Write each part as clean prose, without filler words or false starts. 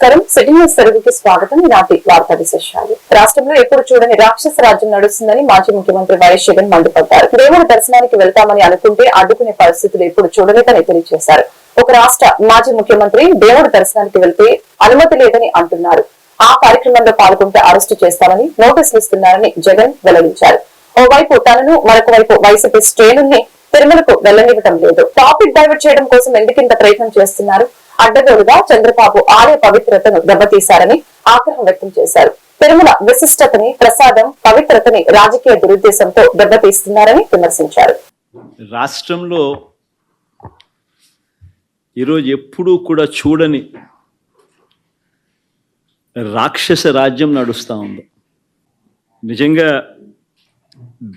నమస్కారం. City news తెలుగుకి స్వాగతం. ఈనాటి వార్తా విశేషాలు. రాష్ట్రంలో ఎప్పుడు చూడని రాక్షస రాజ్యం నడుస్తుందని మాజీ ముఖ్యమంత్రి వైఎస్ జగన్ మండిపడ్డారు. దేవుడి దర్శనానికి వెళ్తామని అనుకుంటే అడ్డుకునే పరిస్థితులు ఎప్పుడు చూడలేదని తెలియజేశారు. ఒక రాష్ట్ర మాజీ ముఖ్యమంత్రి దేవుడి దర్శనానికి వెళ్తే అనుమతి లేదని అంటున్నారు. ఆ కార్యక్రమంలో పాల్గొంటే అరెస్టు చేస్తామని నోటీసులు ఇస్తున్నారని జగన్ వెల్లడించారు. ఓవైపు తనను మరొక వైపు వైసీపీ శ్రేణుల్ని తిరుమలకు వెళ్లనివ్వడం లేదు. టాపిక్ డైవర్ట్ చేయడం కోసం ఎందుకింత ప్రయత్నం చేస్తున్నారు? అడ్డగోలుగా చంద్రబాబు ఆలయ పవిత్రతను దెబ్బతీశారని ఆగ్రహం వ్యక్తం చేశారు. తిరుమల విశిష్టతని, ప్రసాదం పవిత్రతని రాజకీయ దురుద్దేశంతో దెబ్బతీస్తున్నారని విమర్శించారు. రాష్ట్రంలో ఈరోజు ఎప్పుడూ కూడా చూడని రాక్షస రాజ్యం నడుస్తూ ఉంది. నిజంగా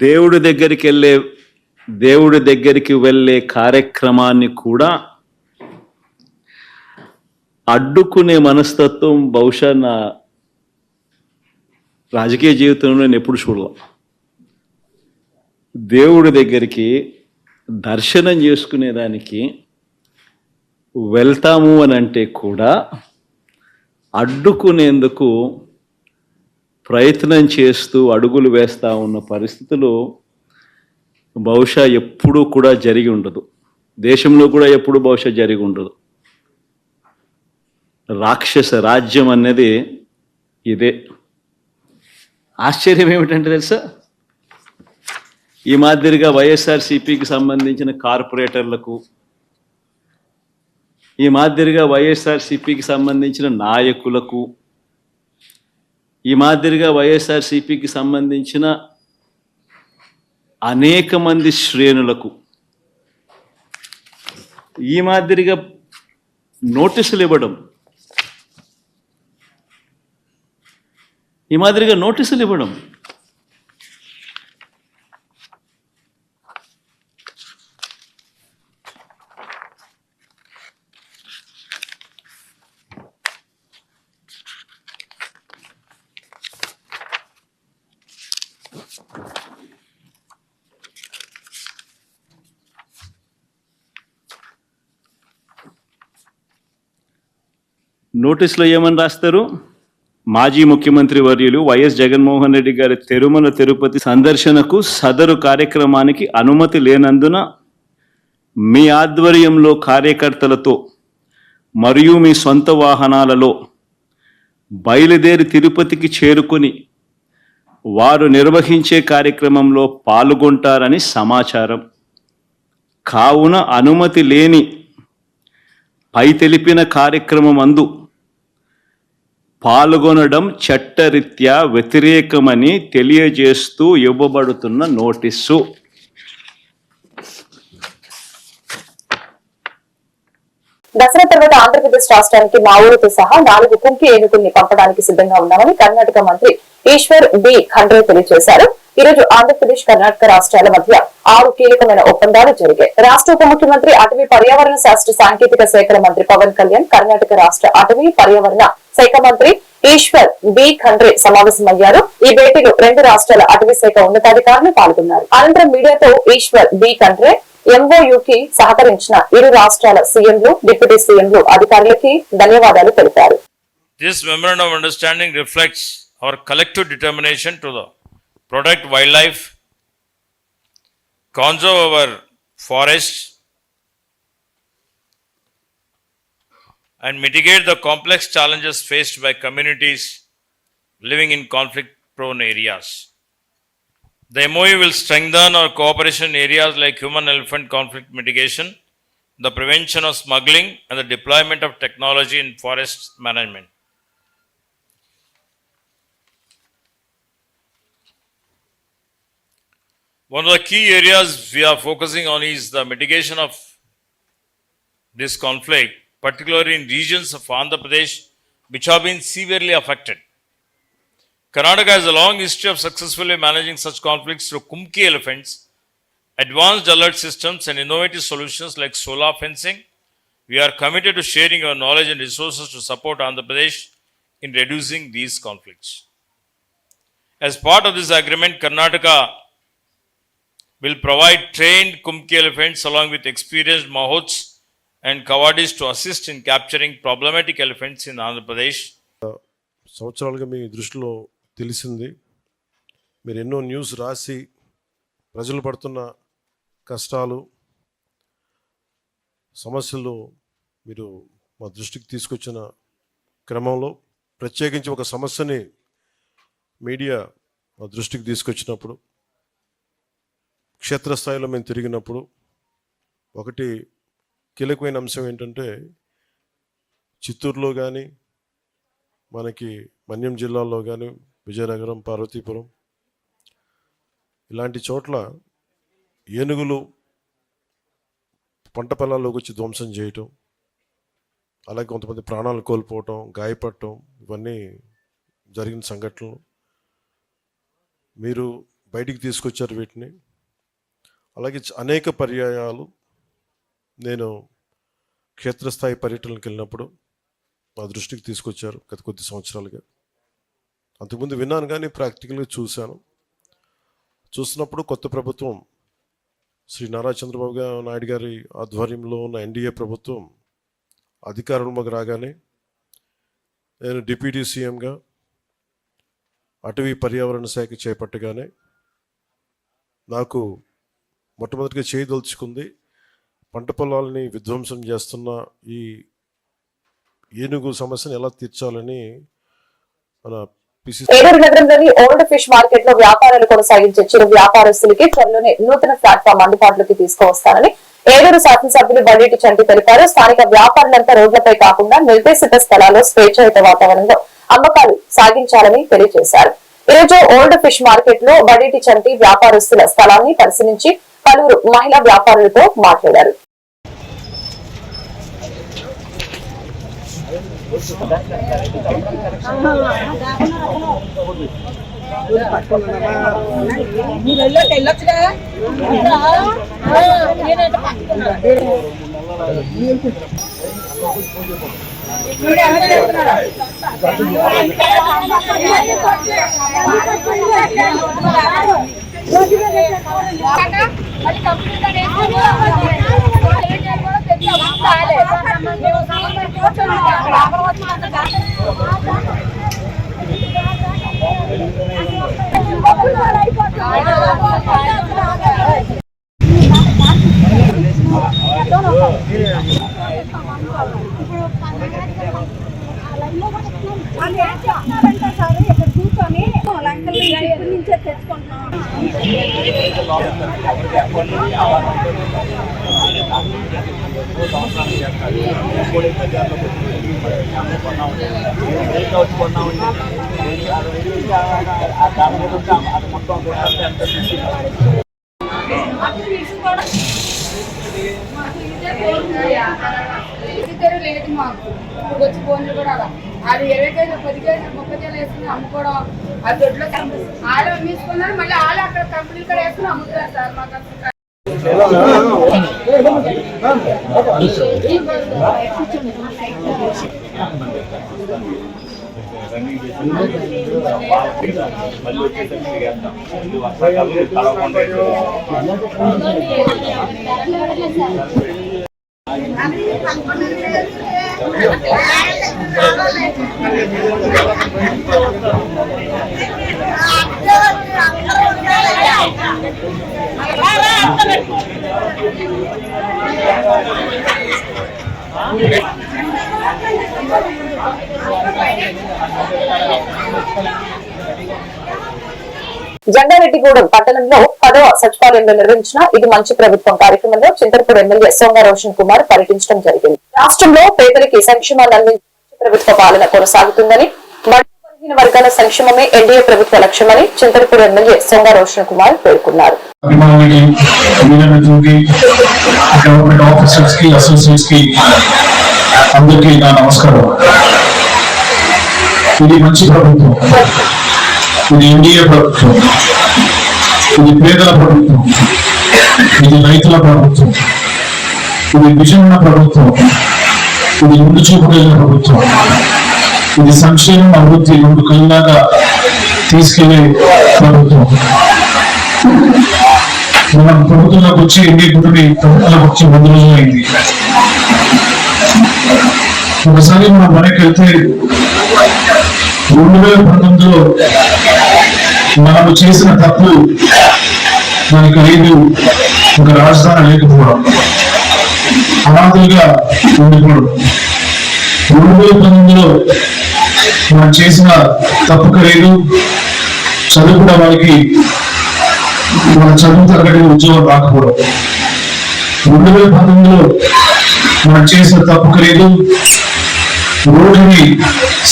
దేవుడి దగ్గరికి వెళ్ళే కార్యక్రమాన్ని కూడా అడ్డుకునే మనస్తత్వం బహుశా నా రాజకీయ జీవితంలో నేను ఎప్పుడు చూడలే. దేవుడి దగ్గరికి దర్శనం చేసుకునేదానికి వెళ్తాము అని అంటే కూడా అడ్డుకునేందుకు ప్రయత్నం చేస్తూ అడుగులు వేస్తూ ఉన్న పరిస్థితులు బహుశా ఎప్పుడూ కూడా జరిగి ఉండదు. దేశంలో కూడా ఎప్పుడు బహుశా జరిగి ఉండదు. రాక్షస రాజ్యం అనేది ఇదే. ఆశ్చర్యం ఏమిటంటే తెలుసా, ఈ మాదిరిగా వైఎస్ఆర్సీపీకి సంబంధించిన కార్పొరేటర్లకు, ఈ మాదిరిగా వైఎస్ఆర్సీపీకి సంబంధించిన నాయకులకు, ఈ మాదిరిగా వైఎస్ఆర్సీపీకి సంబంధించిన అనేక మంది శ్రేణులకు ఈ మాదిరిగా నోటీసులు ఇవ్వడం, నోటీసులో ఏమని రాస్తారు? మాజీ ముఖ్యమంత్రి వర్యులు వైఎస్ జగన్మోహన్ రెడ్డి గారి తిరుమల తిరుపతి సందర్శనకు సదరు కార్యక్రమానికి అనుమతి లేనందున మీ ఆధ్వర్యంలో కార్యకర్తలతో మరియు మీ సొంత వాహనాలలో బయలుదేరి తిరుపతికి చేరుకుని వారు నిర్వహించే కార్యక్రమంలో పాల్గొంటారని సమాచారం. కావున అనుమతి లేని పై తెలిపిన కార్యక్రమం అందు పాల్గొనడం చట్టరీత్యా వ్యతిరేకమని తెలియజేస్తూ ఇవ్వబడుతున్న నోటీసు. దసరా తర్వాత ఆంధ్రప్రదేశ్ రాష్ట్రానికి మా ఊరితో సహా 4 కుంకి ఏనుగుల్ని పంపడానికి సిద్ధంగా ఉన్నామని కర్ణాటక మంత్రి ఈశ్వర్ బి ఖండ్రే తెలియజేశారు. ఈ రోజు ఆంధ్రప్రదేశ్, కర్ణాటక రాష్ట్రాల మధ్య 6 కీలకమైన ఒప్పందాలు జరిగాయి. రాష్ట్ర ఉప ముఖ్యమంత్రి, అటవీ పర్యావరణ శాస్త్ర సాంకేతిక శాఖల మంత్రి పవన్ కళ్యాణ్, కర్ణాటక రాష్ట్ర అటవీ పర్యావరణ శాఖ మంత్రి ఈశ్వర్ బి ఖండ్రే సమావేశమయ్యారు. ఈ భేటీలో 2 రాష్ట్రాల అటవీ శాఖ ఉన్నతాధికారులు పాల్గొన్నారు. అనంతరం మీడియాతో ఈశ్వర్ బి ఖండ్రే ఎంఓయూకి సహకరించిన ఇరు రాష్ట్రాల సీఎంలు, డిప్యూటీ సీఎంలు, అధికారులకి ధన్యవాదాలు తెలిపారు. This memorandum of understanding reflects our collective determination to protect wildlife, conserve our forests, and mitigate the complex challenges faced by communities living in conflict-prone areas. The MOU will strengthen our cooperation in areas like human-elephant conflict mitigation, the prevention of smuggling, and the deployment of technology in forest management. One of the key areas we are focusing on is the mitigation of this conflict, particularly in regions of Andhra Pradesh which have been severely affected. Karnataka has a long history of successfully managing such conflicts through Kumki elephants, advanced alert systems, and innovative solutions like solar fencing. We are committed to sharing our knowledge and resources to support Andhra Pradesh in reducing these conflicts. As part of this agreement, Karnataka will provide trained Kumki elephants along with experienced Mahots and Kawadis to assist in capturing problematic elephants in Andhra Pradesh. సంవత్సరాలుగా మీ దృష్టిలో తెలిసింది, మీరు ఎన్నో news రాసి ప్రజలు పడుతున్న కష్టాలు సమస్యలు మీరు మా దృష్టికి తీసుకొచ్చిన క్రమంలో ప్రత్యేకించి ఒక సమస్యని మీడియా మా దృష్టికి తీసుకొచ్చినప్పుడు క్షేత్రస్థాయిలో మేము తిరిగినప్పుడు ఒకటి కీలకమైన అంశం ఏంటంటే చిత్తూరులో కానీ మనకి మన్యం జిల్లాలో కానీ విజయనగరం, పార్వతీపురం ఇలాంటి చోట్ల ఏనుగులు పంట పొలాల్లోకి వచ్చి ధ్వంసం చేయటం, అలాగే కొంతమంది ప్రాణాలు కోల్పోవటం, గాయపడటం ఇవన్నీ జరిగిన సంఘటనలు. మీరు బయటికి తీసుకొచ్చారు వీటిని. అలాగే అనేక పర్యాయాలు నేను క్షేత్రస్థాయి పర్యటనలకు వెళ్ళినప్పుడు మా దృష్టికి తీసుకొచ్చారు గత కొద్ది సంవత్సరాలుగా. అంతకుముందు విన్నాను కానీ ప్రాక్టికల్గా చూసినప్పుడు కొత్త ప్రభుత్వం శ్రీ నారా చంద్రబాబు నాయుడు గారి ఆధ్వర్యంలో ఉన్న ఎన్డీఏ ప్రభుత్వం అధికారంలోకి రాగానే నేను డిప్యూటీ సీఎంగా అటవీ పర్యావరణ శాఖ చేపట్టగానే నాకు మొట్టమొదటిగా చేయదలుచుకుంది పంట పొలాలని విధ్వంసం చేస్తున్న ఈ ఏనుగు సమస్యను ఎలా తీర్చాలని మన ఏలూరు నగరంలోని ఓల్డ్ ఫిష్ మార్కెట్ లో వ్యాపారాలు కొనసాగించే చిరు వ్యాపారస్తులకి త్వరలోనే నూతన ప్లాట్ఫామ్ అందుబాటులోకి తీసుకువస్తానని ఏలూరు శాసనసభ్యులు బండేటి చంటి తెలిపారు. స్థానిక వ్యాపారులంతా రోడ్లపై కాకుండా నిర్దేశిత స్థలాల్లో స్వేచ్ఛాయుత వాతావరణంలో అమ్మకాలు సాగించాలని తెలియజేశారు. ఈ రోజు ఓల్డ్ ఫిష్ మార్కెట్ లో బండేటి చంటి వ్యాపారస్తుల స్థలాన్ని పరిశీలించి పలువురు మహిళా వ్యాపారులతో మాట్లాడారు. లేదు మాకు వచ్చి ఫోన్లు కూడా అది 20 కేజీలు 10 కేజీలు 30 కేజీలు వేసుకుని అమ్ముకోవడం, ఆ దొడ్లో ఆలు అమ్మేసుకున్నారు. మళ్ళీ ఆలు అక్కడ కంపెనీలు కూడా వేసుకుని అమ్ముతున్నారు సార్. మాకు జంగారెడ్డిగూడెం పట్టణంలో 10వ సచివాలయంలో నిర్వహించిన ఇది మంచి ప్రభుత్వం కార్యక్రమంలో చింతలపూడి ఎమ్మెల్యే సోంగా రోషన్ కుమార్ పర్యటించడం జరిగింది. రాష్ట్రంలో పేదలకి సంక్షేమాన్ని అందించే ప్రభుత్వ పాలన కొనసాగుతుందని, బలహీన వర్గాల సంక్షేమమే ఎన్డీఏ ప్రభుత్వ లక్ష్యమని చింతలపూడి ఎమ్మెల్యే సోంగా రోషన్ కుమార్ పేర్కొన్నారు. ఇది మంచి ప్రభుత్వం, ఇది ఎన్డీఏ ప్రభుత్వం, ఇది పేదల ప్రభుత్వం, ఇది రైతుల ప్రభుత్వం, ఇది విజన్ ప్రభుత్వం, ఇది ముందు చూపు కలిగిన ప్రభుత్వం, ఇది సంక్షేమం అభివృద్ధి రెండు కళ్ళలాగా తీసుకెళ్లే ప్రభుత్వం. మనం ప్రభుత్వంలోకి వచ్చి ఎన్డీఏ ప్రభుత్వంలోకి వచ్చి 100 రోజులు అయింది. ఒకసారి మనం వెనక్కి వెళ్తే 2019లో మనము చేసిన తప్పు మనకి లేదు, ఒక రాజధాని లేకపోవడం, అనాథలుగా ఉండిపోవడం. 2019లో మనం చేసిన తప్పు ఖరీదు చదువుకున్న వాళ్ళకి మన చదువు తరగతి ఉద్యోగం రాకపోవడం. 2019లో మనం చేసిన తప్పు ఖరీదు రోడ్డుని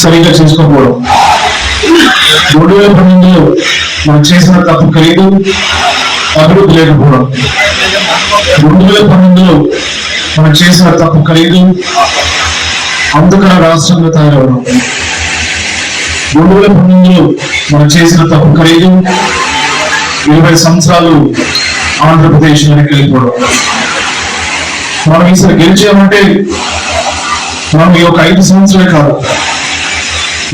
సరిగ్గా చేసుకోకపోవడం. 2019లో మనం చేసిన తప్పు ఖరీదు అభివృద్ధి లేకపోవడం. 2019లో మనం చేసిన తప్పు ఖరీదు అంధకార రాష్ట్రంగా తయారవడం. 2019లో మనం చేసిన తప్పు ఖరీదు 20 సంవత్సరాలు ఆంధ్రప్రదేశ్ వెనక్కి వెళ్ళిపోవడం. మనం ఈసారి గెలిచామంటే మనం ఈ ఒక 5 సంవత్సరాలే కాదు,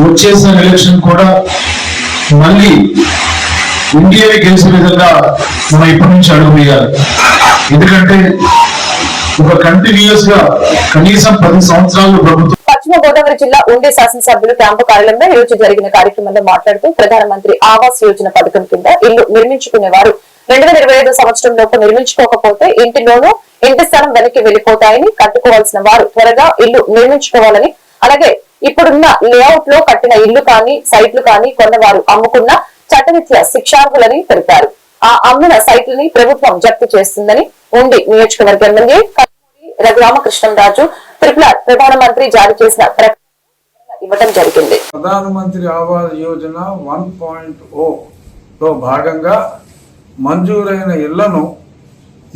వచ్చేసిన ఎలక్షన్ కూడా మళ్ళీ ఇండియా గెలిచే విధంగా మనం ఇప్పటి నుంచి అడుగు వేయాలి. ఎందుకంటే ఒక కంటిన్యూస్ గా కనీసం 10 సంవత్సరాలు ప్రభుత్వం. పశ్చిమ గోదావరి జిల్లా ఉండి శాసనసభ్యులు క్యాంపు కార్యాలయంలో ఈ రోజు జరిగిన కార్యక్రమంలో మాట్లాడుతూ ప్రధానమంత్రి ఆవాస్ యోజన పథకం కింద ఇల్లు నిర్మించుకునేవారు 2025 సంవత్సరంలోపు నిర్మించుకోకపోతే ఇంటిలోనూ ఇంటి స్థలం వెనక్కి వెళ్లిపోతాయని, కట్టుకోవాల్సిన వారు త్వరగా ఇల్లు నిర్మించుకోవాలని, అలాగే ఇప్పుడున్న లేఅవుట్ లో కట్టిన ఇల్లు కానీ సైట్లు కానీ కొన్నవారు అమ్ముకున్న చట్టరీత్యా శిక్షార్హులని తెలిపారు. ఆ అమ్మిన సైట్లని ప్రభుత్వం జప్తు చేస్తుందని ఉండి నియోజకవర్గ ఎమ్మెల్యే రఘురామకృష్ణంరాజు త్రిపులార్ ప్రధానమంత్రి జారీ చేసిన ప్రకటన ఇవ్వడం జరిగింది. ప్రధానమంత్రి ఆవాస్ యోజన 1.0 లో భాగంగా మంజూరైన ఇళ్లను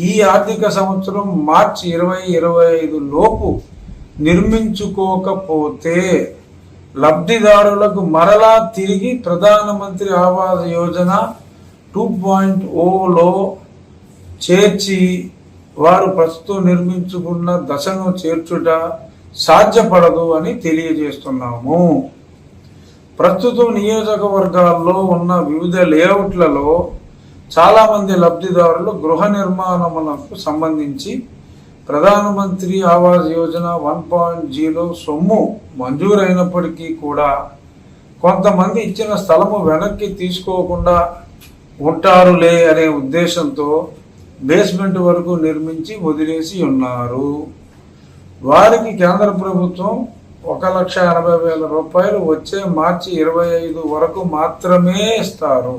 ఈ ఆర్థిక సంవత్సరం మార్చి 2025 లోపు నిర్మించుకోకపోతే లబ్ధిదారులకు మరలా తిరిగి ప్రధానమంత్రి ఆవాస్ యోజన 2.0లో చేర్చి వారు ప్రస్తుతం నిర్మించుకున్న దశను చేర్చుట సాధ్యపడదు అని తెలియజేస్తున్నాము. ప్రస్తుతం నియోజకవర్గాల్లో ఉన్న వివిధ లేఅవుట్లలో చాలా మంది లబ్ధిదారులు గృహ నిర్మాణములకు సంబంధించి ప్రధానమంత్రి ఆవాస్ యోజన 1.0 సొమ్ము మంజూరైనప్పటికీ కూడా కొంతమంది ఇచ్చిన స్థలము వెనక్కి తీసుకోకుండా ఉంటారులే అనే ఉద్దేశంతో బేస్మెంట్ వరకు నిర్మించి వదిలేసి ఉన్నారు. వారికి కేంద్ర ప్రభుత్వం 1,80,000 రూపాయలు వచ్చే మార్చి 25 వరకు మాత్రమే ఇస్తారు.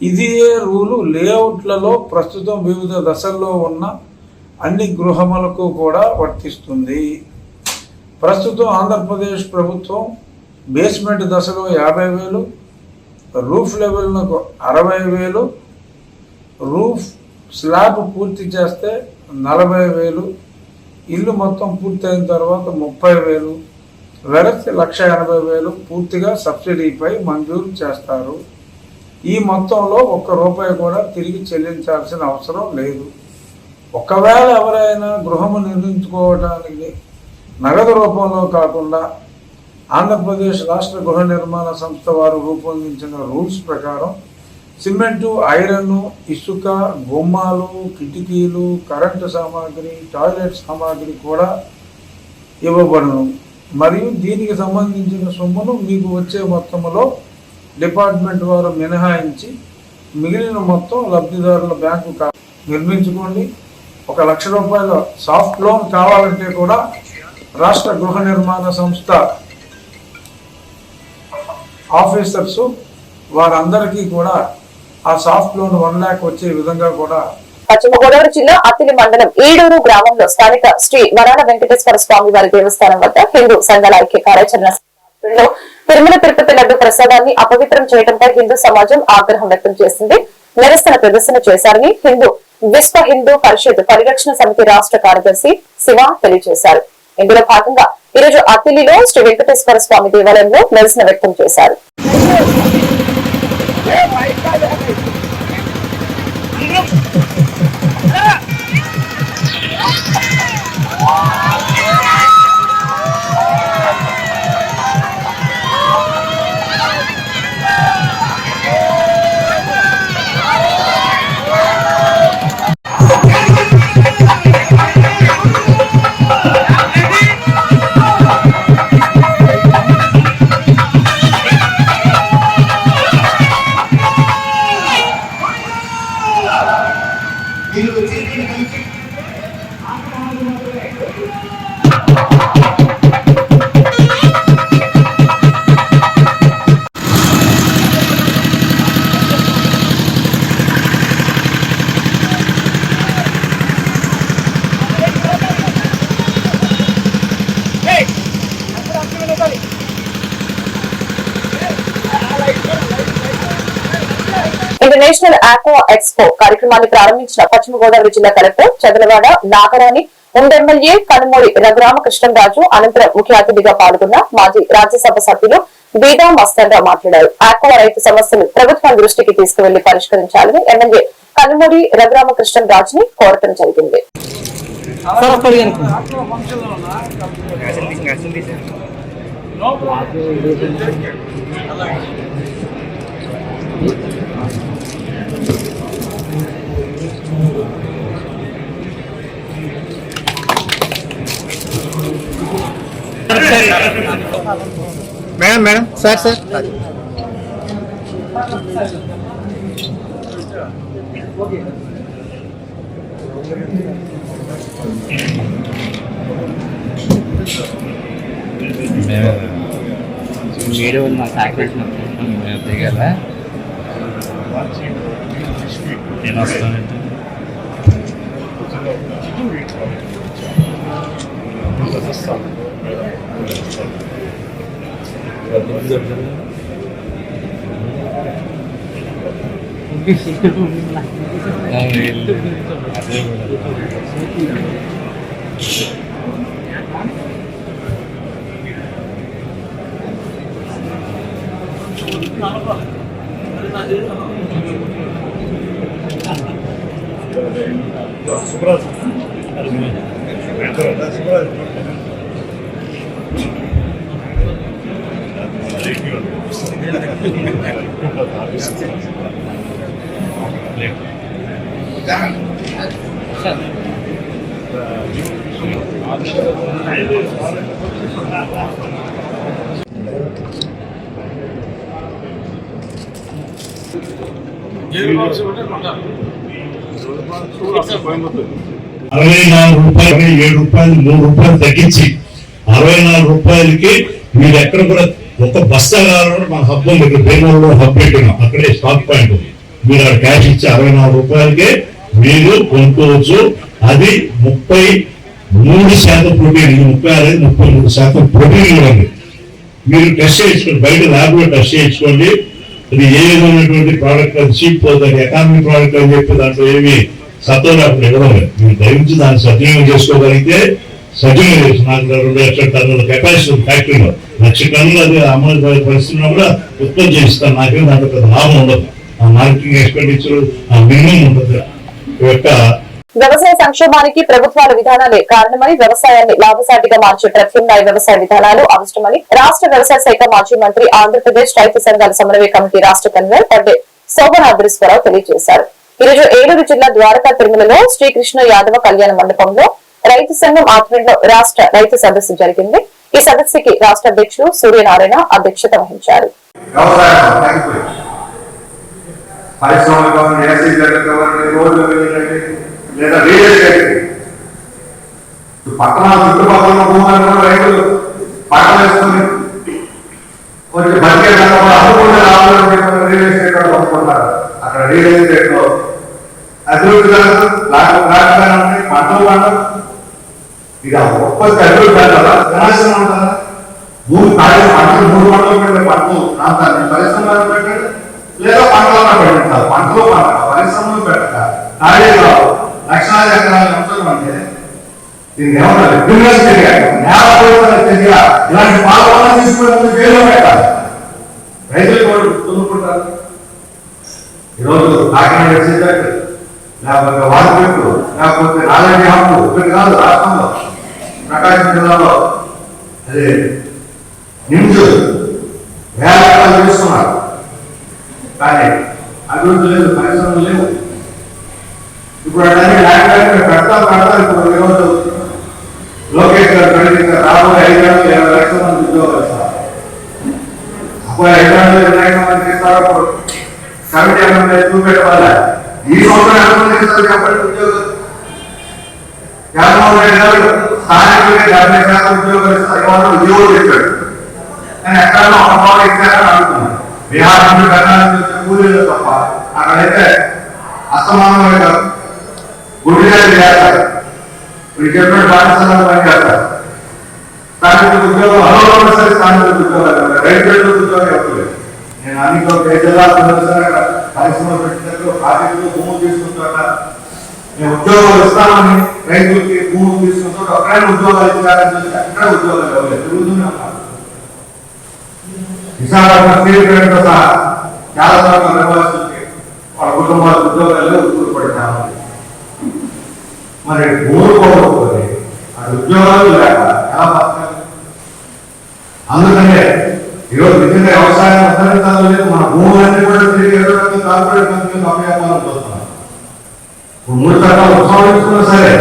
ఇదే రూలు లేఅవుట్లలో ప్రస్తుతం వివిధ దశల్లో ఉన్న అన్ని గృహములకు కూడా వర్తిస్తుంది. ప్రస్తుతం ఆంధ్రప్రదేశ్ ప్రభుత్వం బేస్మెంట్ దశలో 50,000, రూఫ్ లెవెల్కు 60,000, రూఫ్ స్లాబ్ పూర్తి చేస్తే 40,000, ఇల్లు మొత్తం పూర్తయిన తర్వాత 30,000, వెరసి 1,80,000 పూర్తిగా సబ్సిడీపై మంజూరు చేస్తారు. ఈ మొత్తంలో ₹1 కూడా తిరిగి చెల్లించాల్సిన అవసరం లేదు. ఒకవేళ ఎవరైనా గృహము నిర్మించుకోవడానికి నగదు రూపంలో కాకుండా ఆంధ్రప్రదేశ్ రాష్ట్ర గృహ నిర్మాణ సంస్థ వారు రూపొందించిన రూల్స్ ప్రకారం సిమెంటు, ఐరన్, ఇసుక, గుమ్మాలు, కిటికీలు, కరెంటు సామాగ్రి, టాయిలెట్ సామాగ్రి కూడా ఇవ్వబడును. మరియు దీనికి సంబంధించిన సొమ్మును మీకు వచ్చే మొత్తంలో డిపార్ట్మెంట్ వారు మినహాయించి మిగిలిన మొత్తం లబ్ధిదారుల బ్యాంకు నిర్మించుకోండి. ₹1,00,000 సాఫ్ట్ లోన్ కావాలంటే కూడా రాష్ట్ర గృహ నిర్మాణ సంస్థ ఆఫీసర్స్ వారందరికీ కూడా ఆ సాఫ్ట్ లోన్ 1 lakh వచ్చే విధంగా కూడా. పశ్చిమ గోదావరి జిల్లా అత్తిలి మండలం ఈడూరు గ్రామంలో స్థానిక శ్రీ వరాల వెంకటేశ్వర స్వామి వారి దేవస్థానం వద్ద హిందూ సంఘాల ఐక్య కార్యాచరణ తిరుమల తిరుపతి లడ్డు ప్రసాదాన్ని అపవిత్రం చేయడంపై హిందూ సమాజం ఆగ్రహం వ్యక్తం చేసింది. నిరసన ప్రదర్శన చేశారని విశ్వ హిందూ పరిషత్ పరిరక్షణ సమితి రాష్ట్ర కార్యదర్శి శివ తెలియజేశారు. ఇందులో భాగంగా ఈరోజు అత్తిలిలో శ్రీ వెంకటేశ్వర స్వామి దేవాలయంలో నిరసన వ్యక్తం చేశారు. ఇంటర్నేషనల్ ఆక్వా ఎక్స్పో కార్యక్రమాన్ని ప్రారంభించిన పశ్చిమ గోదావరి జిల్లా కలెక్టర్ చదలవాడ నాగరాణి ఎమ్మెల్యే కనుమూరి రఘురామకృష్ణరాజు అనంతరం ముఖ్య అతిథిగా పాల్గొన్న మాజీ రాజ్యసభ సభ్యులు బీదా మస్తాన్రావు మాట్లాడారు. ఆక్వా రైతు సమస్యలు ప్రభుత్వం దృష్టికి తీసుకువెళ్లి పరిష్కరించాలని ఎమ్మెల్యే కనుమూరి రఘురామకృష్ణరాజుని కోరటం జరిగింది. మేడం సార్ మీరు మా సాక్రిఫైస్ దిగాల నేను వస్తానంటే ₹64 తగ్గించి ₹64కి మీరు ఎక్కడ కూడా ఒక బస్తా కావాలంటే మన హబ్ ఉంది, ఇక్కడ బెంగళూరులో హబ్ పెట్టినాం, అక్కడే స్టాక్ పాయింట్ ఉంది. మీరు అక్కడ క్యాష్ ఇచ్చి ₹64కే మీరు కొనుక్కోవచ్చు. అది 33% ప్రోటీన్, 33% ప్రోటీన్ కూడా ఉంది. మీరు టెస్ట్ చేయించుకోండి, బయట ల్యాబ్ లో టెస్ట్ చేయించుకోండి. ఇది ఏ విధమైనటువంటి ప్రోడక్ట్ అది చీప్ అవుతుంది, ఎకానమీ ప్రోడక్ట్ అని చెప్పి దాంట్లో ఏమి సత్వరాకులు ఇవ్వడం లేదు. మీరు దయచేసి దాన్ని సద్వినియోగం చేసుకోగలిగితే సద్వినియోగం చేసి నాకు 2 లక్షల టన్నుల కెపాసిటీ ఫ్యాక్టరీలో 1,00,000 టన్నులు అది అమలు పరిస్థితుల్లో కూడా ఉత్పత్తి చేస్తాను. నాకేం దాంట్లో పెద్ద లాభం ఉండదు. ఆ మార్కెటింగ్ ఎక్స్పెండిచర్ ఆ మినిమం ఉంటుంది. వ్యవసాయ సంక్షేమానికి ప్రభుత్వాల విధానాలే కారణమని, వ్యవసాయాన్ని లాభసాటిగా మార్చే ప్రత్యామ్నాయ వ్యవసాయ విధానాలు అవసరమని రాష్ట్ర వ్యవసాయ శాఖ మాజీ మంత్రి, ఆంధ్రప్రదేశ్ రైతు సంఘాల సమన్వయ కమిటీ రాష్ట్ర కన్వీనర్ పడ్డే శోభనాద్రీశ్వరరావు తెలియజేశారు. ఈరోజు ఏలూరు జిల్లా ద్వారకా తిరుమలలో శ్రీకృష్ణ యాదవ కళ్యాణ మండపంలో రైతు సంఘం ఆధ్వర్యంలో రాష్ట్ర రైతు సదస్సు జరిగింది. ఈ సదస్సుకి రాష్ట్ర అధ్యక్షుడు సూర్యనారాయణ అధ్యక్షత వహించారు. పట్టణాల చుట్టుపక్కల భూములను రైతులు పంటలు వేసుకుని కొంచెం బతికే అనుకుంటే రావాలని రియల్ ఎస్టేట్ అనుకుంటున్నారు. అక్కడ రియల్ ఎస్టేట్ లో అభివృద్ధి పంటలు పంటలు ఇక ఉత్పత్తి అభివృద్ధి పెడతారా, వినాశనం ఉంటుందా? భూమి ఖాళీ పంటలు 3 పంటలు పెట్టే పంటలు ప్రాంతాన్ని పరిశ్రమలు పెట్టండి, లేదా పంటలను పెట్టాలి. పంటలు పంట పరిశ్రమలు పెట్టక ఖాళీ కావు లక్షలాది ఎకరాల అంశాలు అంటే దీన్ని ఏమన్నా బిజినెస్ చర్య, నేల చర్య, ఇలాంటి పాల్గొన తీసుకునే జైల్లో పెట్టాలి. రైతులు కూడా కొనుక్కుంటారు. ఈరోజు కాకినాడ ఎక్సైజ్ లేకపోతే వార్పెట్టు లేకపోతే నాలెడ్జ్ హక్కు ఒకటి కాదు, రాష్ట్రంలో ప్రకాశం జిల్లాలో అదే నిమ్స్ వేల ఎకరాలు చేస్తున్నారు. కానీ అభివృద్ధి లేదు, పరిశ్రమలు లేవు. ఇప్పుడు అన్నీ ల్యాండ్ పెడతా ఇప్పుడు ఈరోజు లోకేష్ గారు ప్రకటించిన రాబోయే 5 ఏళ్ళు 20 లక్షల మంది ఉద్యోగాలు ఇస్తారు. అప్పుడు 5 ఏళ్ళు 20 లక్షల మంది ఇస్తారు. కమిటీ ఏమైనా చూపెట్టవాలా? ఈ సంవత్సరం ఎంతమంది ఇస్తారు చెప్పండి ఉద్యోగాలు? జగన్మోహన్ రెడ్డి గారు స్థానికులకి 70% ఉద్యోగాలు ఇస్తారు. ఇవాళ ఉద్యోగులు చెప్పాడు, కానీ ఎక్కడో ఒక పాలు ఇచ్చారని అడుగుతున్నాను. బీహార్ నుండి కర్ణాటక నుంచి కూలీలు తప్ప అక్కడైతే అసమానంగా గుడిగాలి చేస్తారు. మీరు చెప్పిన పాఠశాలలో పనిచేస్తారు. స్థానిక ఉద్యోగం సరే స్థానిక ఉద్యోగాలు రైతులకు ఉద్యోగం చెప్పలేదు. నేను అన్ని జిల్లా పరిశ్రమలు పెట్టినట్టు ప్రాజెక్టులు భూములు తీసుకుంటారా, మేము ఉద్యోగాలు ఇస్తామని రైతులకి భూములు తీసుకుంటారు, అక్కడే ఉద్యోగాలు ఇస్తారని చెప్పి అక్కడే ఉద్యోగాలు ఇవ్వలేదు, తిరుగుతూనే ఉన్నారు. విశాఖపట్నం స్టీల్ ప్లాంట్ సహా చాలా చోట్ల నిర్వహిస్తుంది, వాళ్ళ కుటుంబాల ఉద్యోగాలు కూలిపడినారు. మరి భూములు పోకపోతే అది ఉద్యోగాలు లేక ఎలా బతకాలి? అందుకనే ఈరోజు నిజంగా వ్యవసాయం ఉద్ధరించాలి లేదు, మన భూములన్నీ కూడా తిరిగి ఎదురు కార్పొరేట్ కంపెనీలు అప్పయ్యాలని చూస్తున్నాం. 3 చట్టాలు ఉత్సవించుకున్నా సరే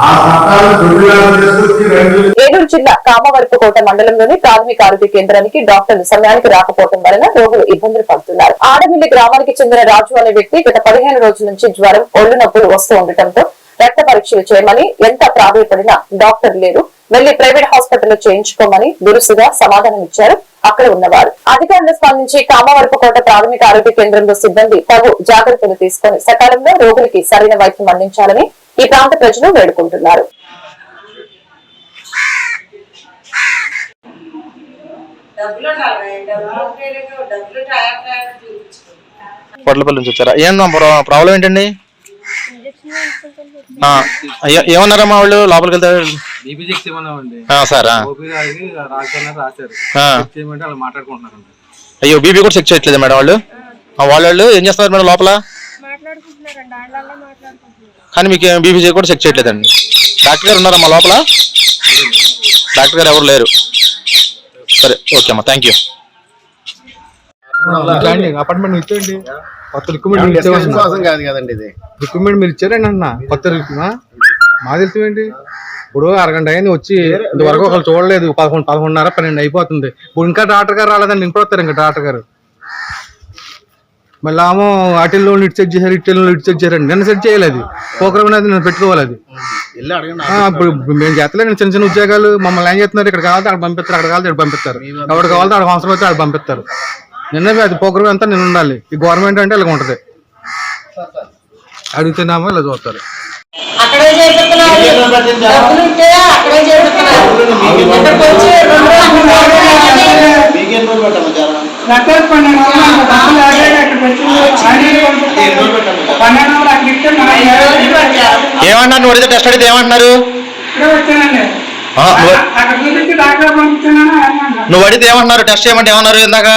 ఆ చట్టాలను దుర్వినియోగం చేసుకొచ్చి రైతులు. ఏలూరు జిల్లా కామవరపుకోట మండలంలోని ప్రాథమిక ఆరోగ్య కేంద్రానికి డాక్టర్లు సమయానికి రాకపోవడం వలన రోగులు ఇబ్బందులు పడుతున్నారు. ఆడమిల్లి గ్రామానికి చెందిన రాజు అనే వ్యక్తి గత 15 రోజుల నుంచి జ్వరం, ఒళ్ళు నొప్పులు వస్తూ ఉండటంతో రక్త పరీక్షలు చేయమని ఎంత ప్రాధాన్యపడినా డాక్టర్ లేరు, వెళ్లి ప్రైవేట్ హాస్పిటల్లో చేయించుకోమని దురుసుగా సమాధానం ఇచ్చారు అక్కడ ఉన్నవారు. అధికారులు స్పందించి కామవరపుకోట ప్రాథమిక ఆరోగ్య కేంద్రంలో సిబ్బంది తగు జాగ్రత్తలు తీసుకుని సకాలంలో రోగులకి సరైన వైద్యం అందించాలని ఈ ప్రాంత ప్రజలు వేడుకుంటున్నారు. పొట్లపల్లి నుంచి వచ్చారా? ఏందా ప్రాబ్లం ఏంటండి? ఏమన్నారమ్మా వాళ్ళు? లోపలికి వెళ్తారు సార్. అయ్యో బీపీ కూడా చెక్ చేయట్లేదు మేడం వాళ్ళు. వాళ్ళు ఏం చేస్తున్నారు మేడం లోపల? కానీ మీకు బీపీ కూడా చెక్ చేయట్లేదండి. డాక్టర్ గారు ఉన్నారమ్మా లోపల? డాక్టర్ గారు ఎవరు లేరు. సరే ఓకే అమ్మా, థ్యాంక్ యూ. అపార్ట్మెంట్ ఇచ్చేయండి, కొత్త రిక్రూట్మెంట్ కాదు కదండి ఇది. రిక్రూట్మెంట్ మీరు ఇచ్చారండి అన్న, కొత్త రిక్రూట్మెంట్ మాకు తెలిసిందేంటి? ఇప్పుడు అరగంట అయింది వచ్చి ఇంతవరకు ఒకళ్ళు చూడలేదు. 11, 11:30, 12 అయిపోతుంది. ఇప్పుడు ఇంకా డాక్టర్ గారు రాలేదండి. ఇప్పుడు వస్తారు ఇంకా డాక్టర్ గారు. మళ్ళీ ఏమో అటెల్లో ఇటు చెక్ చేశారు, ఇటెల్లో ఇటు చెక్ చేశారండి. నిన్న సెట్ చేయలేదు. ప్రోగ్రామ్ అనేది నేను పెట్టుకోవాలి. అది ఇప్పుడు మేము చేస్తలేదు చిన్న చిన్న ఉద్యోగాలు. మమ్మల్ని ఏం చేస్తున్నారు? ఇక్కడ కావాలి అక్కడ పంపిస్తారు, అక్కడ కావాలి ఇక్కడ పంపిస్తారు, ఎవరు కావాలి అక్కడ అవసరం అయితే అక్కడ పంపిస్తారు. నిన్న అది ప్రోగ్రామ్ అంతా నేను ఉండాలి. ఈ గవర్నమెంట్ అంటే ఇలా ఉంటది. అడుగుతున్నామో ఇలా చూస్తారు. ఏమన్నారు? నువ్వు అడిగితే టెస్ట్ అడిగితే ఏమంటున్నారు? నువ్వు అడిగితే ఏమంటున్నారు? టెస్ట్ చేయమంటే ఏమన్నారు ఇందాక?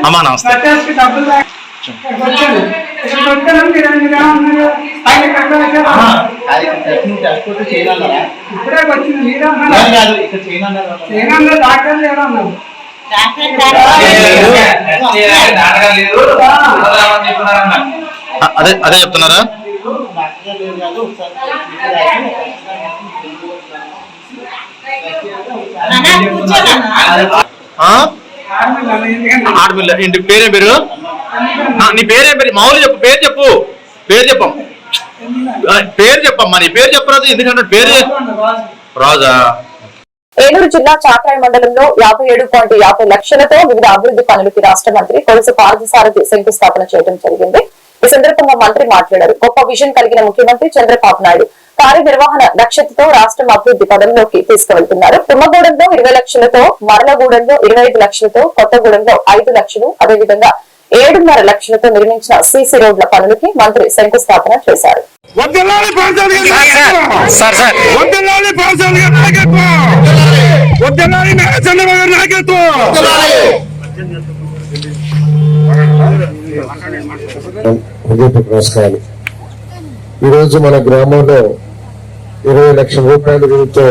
అమ్మా నమస్తే. అదే అదే చెప్తున్నారా? ఆడపిల్ల ఇంటి పేరేం పేరు? నీ పేరేం పేరు? మామూలు చెప్పు, పేరు చెప్పు, పేరు చెప్పం, పేరు చెప్పమ్మా. నీ పేరు చెప్పరాదు, ఎందుకంటే పేరు రాజా. ఏలూరు జిల్లా చాట్రాయి మండలంలో 57.50 లక్షలతో వివిధ అభివృద్ధి పనులకి రాష్ట్ర మంత్రి కొలుసు పార్థసారథి శంకుస్థాపన చేయడం జరిగింది. ఈ సందర్భంగా మంత్రి మాట్లాడారు. గొప్ప విజన్ కలిగిన ముఖ్యమంత్రి చంద్రబాబు నాయుడు కార్యనిర్వహణ దక్షతతో రాష్ట్రం అభివృద్ధి పదంలోకి తీసుకువెళ్తున్నారు. తుమ్మగూడెంలో 20 లక్షలతో, మరలగూడెంలో 25 లక్షలతో, కొత్తగూడెంలో 5 లక్షలు, అదేవిధంగా 7.5 లక్షలతో నిర్మించిన సీసీ రోడ్ల పనులకి మంత్రి శంకుస్థాపన చేశారు. నమస్కారాలు. ఈరోజు మన గ్రామంలో 20 లక్షల రూపాయల విలువతో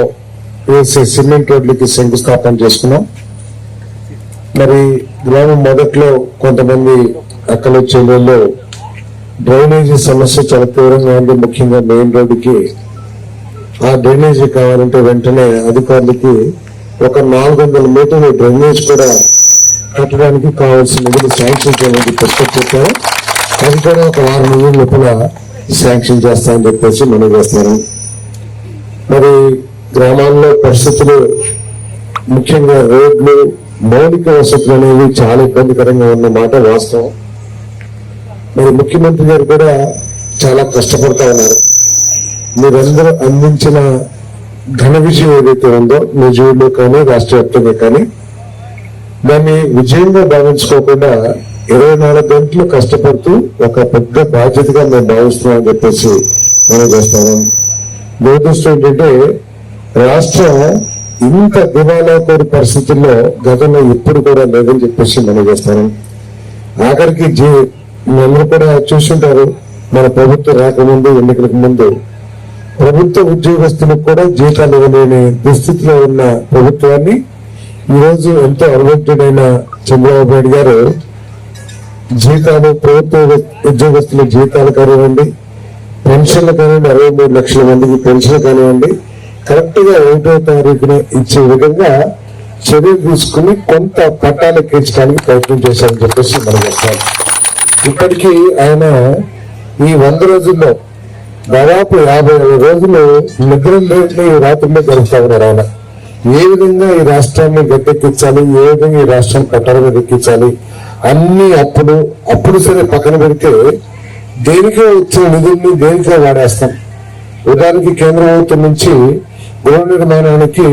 వేసే సిమెంట్ రోడ్లకి శంకుస్థాపన చేసుకున్నాం. మరి గ్రామం మొదట్లో కొంతమంది అక్కల చెల్లెల్లో డ్రైనేజీ సమస్య చాలా తీవ్రంగా ఉంది. ముఖ్యంగా మెయిన్ రోడ్డుకి ఆ డ్రైనేజీ కావాలంటే వెంటనే అధికారులకి ఒక 400 మీటర్ల డ్రైనేజ్ కూడా కట్టడానికి కావాల్సిన నిధులు శాంక్షన్ చేయడానికి చెప్పారు. అది కూడా ఒక 6 నెలల లోపల శాంక్షన్ చేస్తామని చెప్పేసి మనం చేస్తాను. మరి గ్రామాల్లో పరిస్థితులు ముఖ్యంగా రోడ్లు మౌలిక వసతులు అనేవి చాలా ఇబ్బందికరంగా ఉన్న మాట వాస్తవం. మరి ముఖ్యమంత్రి గారు కూడా చాలా కష్టపడతా ఉన్నారు. మీరందరూ అందించిన ఘన విజయం ఏదైతే ఉందో నిజూరులో కానీ రాష్ట్ర వ్యాప్తంగా కానీ దాన్ని విజయంగా భావించుకోకుండా 24 గంటలు కష్టపడుతూ ఒక పెద్ద బాధ్యతగా మేము భావిస్తున్నామని చెప్పేసి మనం చేస్తాము. దురదృష్టం ఏంటంటే రాష్ట్రం ఇంత దివాలాకోరి పరిస్థితుల్లో గతంలో ఎప్పుడు కూడా లేదని చెప్పేసి మనం చేస్తాను. ఆఖరికి అందరూ కూడా చూస్తుంటారు, మన ప్రభుత్వం రాకముందు ఎన్నికలకు ముందు ప్రభుత్వ ఉద్యోగస్తులకు కూడా జీతాలు ఇవ్వలేని దుస్థితిలో ఉన్న ప్రభుత్వాన్ని ఈరోజు ఎంతో అనుభవజ్ఞుడైన చంద్రబాబు నాయుడు గారు జీతాలు, ప్రభుత్వ ఉద్యోగస్తుల జీతాలు కానివ్వండి, పెన్షన్లు కానివ్వండి, 63 లక్షల మందికి పెన్షన్ కానివ్వండి, కరెక్ట్ గా 1వ తారీఖున ఇచ్చే విధంగా చర్య తీసుకుని కొంత పట్టాలు ఎక్కించడానికి ప్రయత్నం చేశారని చెప్పేసి మనం చెప్తాం. ఇప్పటికీ ఆయన ఈ 100 రోజుల్లో దాదాపు 50 రోజులు నిద్ర లేని రాత్రుల్లో గడుపుతా ఉన్నారు. ఆయన ఏ విధంగా ఈ రాష్ట్రాన్ని గట్టెక్కించాలి, ఏ విధంగా ఈ రాష్ట్రాన్ని కట్టాల మీద ఎక్కించాలి, అన్ని అప్పుడు సరే పక్కన పెడితే దేనికో వచ్చిన నిధుల్ని దేనికో వాడేస్తాం. ఉదాహరణకి కేంద్ర ప్రభుత్వం నుంచి గృహ నిర్మాణానికి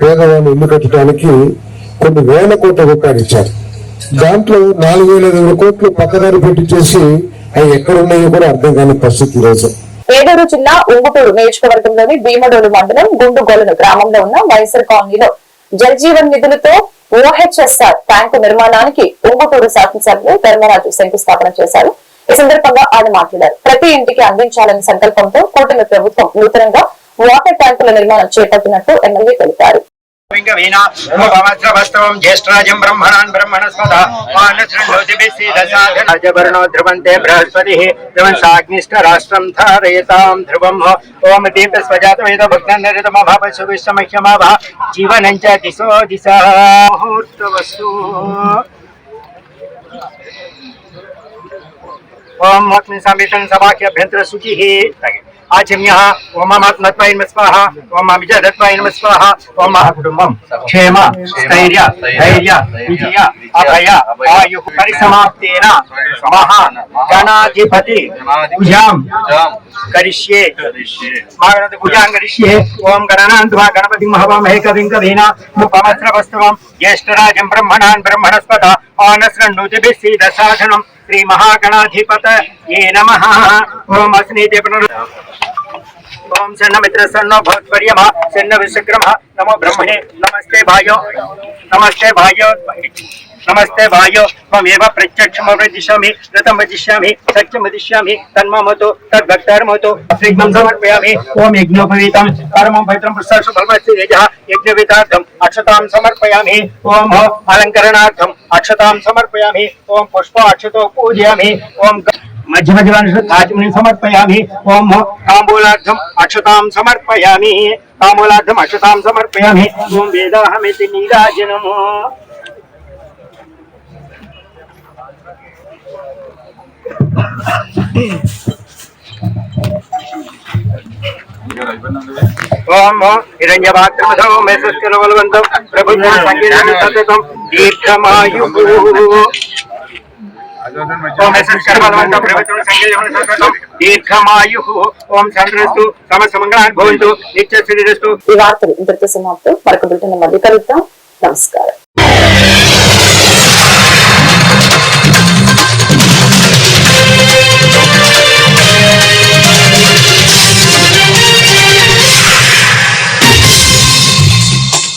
పేదవాళ్ళు ఇల్లు కట్టడానికి కొన్ని వేల కోట్ల రూపాయలు ఇచ్చారు. దాంట్లో 4,500 కోట్లు పక్కదారి పెట్టించేసి అవి ఎక్కడున్నాయో కూడా అర్థం కాని పరిస్థితి ఈరోజు. ఏలూరు జిల్లా ఉంగుటూరు నియోజకవర్గంలోని భీమడోలు మండలం గుండుగోలను గ్రామంలో ఉన్న మైసర్ కాలనీలో జల్ జీవన్ నిధులతో ఓహెచ్ఎస్ఆర్ ట్యాంకు నిర్మాణానికి ఉంగుటూరు శాసనసభ్యులు ధర్మరాజు శంకుస్థాపన చేశారు. ఈ సందర్భంగా ఆయన మాట్లాడారు. ప్రతి ఇంటికి అందించాలనే సంకల్పంతో కూటమి ప్రభుత్వం నూతనంగా వాటర్ ట్యాంకుల నిర్మాణం చేపట్టినట్టు ఎమ్మెల్యే తెలిపారు. జ్యేష్ఠరాజం బ్రహ్మణాన్ బ్రహ్మణస్పద ధ్రువంతే బృహస్పతి ధ్రువంసాగ్నిష్ట రాష్ట్రం ధారయతాం ధ్రువం ఓం దీప స్వజాత వేద భక్తమభాసు విశ్వమఖ్యమాభ జీవనం చ దిశో దిశ ముహూర్తవస్తు ఓం అగ్ని సంవేదన సభాఖ్య అభ్యంతర శుచిః आचम्य ओम महात्मत्वाय नमः स्वाहा ओम महाविजयदत्वाय नमः स्वाहा ओम महाकुटुंबम क्षेम स्थैर्य धैर्य विजय अभय आयु परिसमाप्तेन महा गणाधिपति पूजां करिष्ये मागणत पूजां करिष्ये ओम गणनान्त्वा गणपतिं हवामहे कविं कवीना मुपमस्त्रवस्तवं ज्येष्ठराजं ब्रह्मणान् ब्रह्मणस्पत आनस्रन्नुतिभिस्सीदसाधनं श्री महागणाधिपतये नमः ओम अस्नीते ओम सन्न मित्र सन्नो भवत्वर्यमा सन्न विश्वक्रमः नमो ब्रह्मणे नमस्ते भायो नमस्ते भायो त्वमेव प्रत्यक्षं वदिष्यामि रतं वदिष्यामि सत्यं वदिष्यामि तन्ममतो तद्भक्तार्मतो श्रीघ्नं समर्पयामि ओम यज्ञोपवीतं परमं पवित्रं पुरुषासु बलमस्ति यजः यज्ञवितार्थम् अक्षतां समर्पयामि ओम अलङ्करणार्थम् अक्षतां समर्पयामि ओम पुष्प अक्षतो पूजयामि ओम मध्य मध्यवाणी समर्पयामि ओम तांबूलार्थम अक्षतां समर्पयामि तांबूलार्थम अक्षतां समर्पयामि ओम वेदाहमिति नीराजनम् ओम हिरण्यवाक्रमधो मेसस्करवलवन्तं प्रबुद्धं संकीर्णं सततं दीर्घमायुः दीर्घमायुः ओम चंद्रस्तु समस्तमंगलानि भवन्तु नित्यश्रीरस्तु. ఈ వార్తలు ఇంతటితో సమాప్తం. మరొక బులెటిన్ మళ్ళీ కలుద్దాం. నమస్కారం.